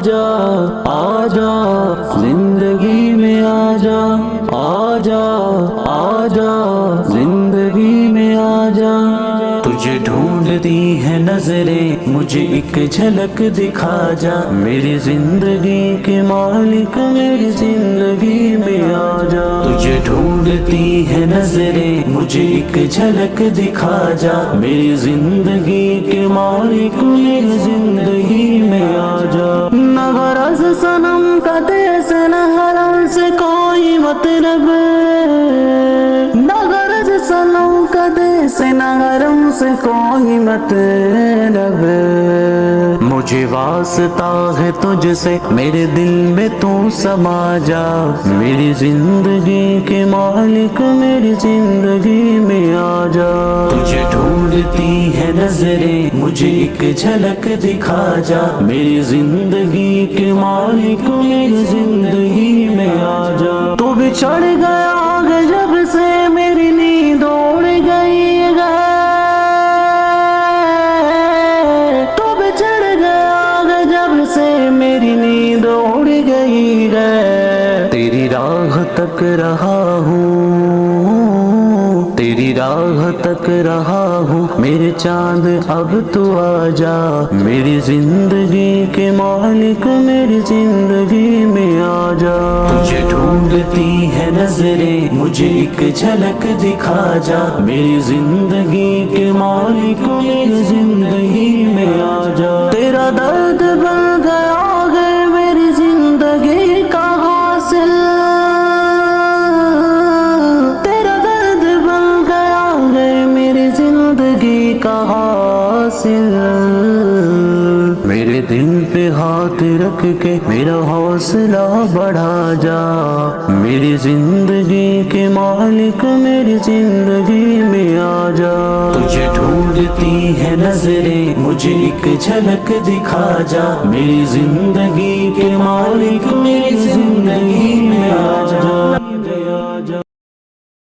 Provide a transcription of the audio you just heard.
आजा आजा जिंदगी में आजा आजा आजा जिंदगी में आजा। तुझे ढूंढती है नजरें मुझे एक झलक दिखा जा, मेरी जिंदगी के मालिक मेरी जिंदगी में आजा। तुझे ढूंढती है नजरें मुझे एक झलक दिखा जा, मेरी जिंदगी के मालिक मेरी जिंदगी में आजा। न गरज सनम का देश न हरम से कोई मतलब, न गरज सनम का देश न हरम से कोई मतलब। मुझे वास्ता है तुझसे मेरे दिल में तू समा जा, मेरी जिंदगी के मालिक मेरी जिंदगी में आजा। तुझे ढूंढती है नजरें मुझे एक झलक दिखा जा, मेरी जिंदगी के मालिक मेरी जिंदगी में आजा। तू बिछड़ गया जब से मेरी नींद उड़ गई है, तू बिछड़ गया जब से मेरी नींद उड़ गई है। तेरी राह तक रहा हूँ, तेरी राह तक रहा हूँ, मेरे चांद अब तू आजा, मेरी जिंदगी के मालिक मेरी जिंदगी में आजा। तुझे ढूंढती है नजरें मुझे एक झलक दिखा जा, मेरी जिंदगी के मालिक मेरी जिंदगी में आजा। तेरा दर्द बन गया है मेरी जिंदगी का हासिल, तेरा दर्द बन गया है मेरी जिंदगी का हासिल। मेरे दिल पे हाथ रख के मेरा हौसला बढ़ा जा, मेरी जिंदगी के मालिक मेरी जिंदगी में आजा। तुझे ढूंढती है नजरें मुझे एक झलक दिखा जा, मेरी जिंदगी के मालिक मेरी जिंदगी में आजा।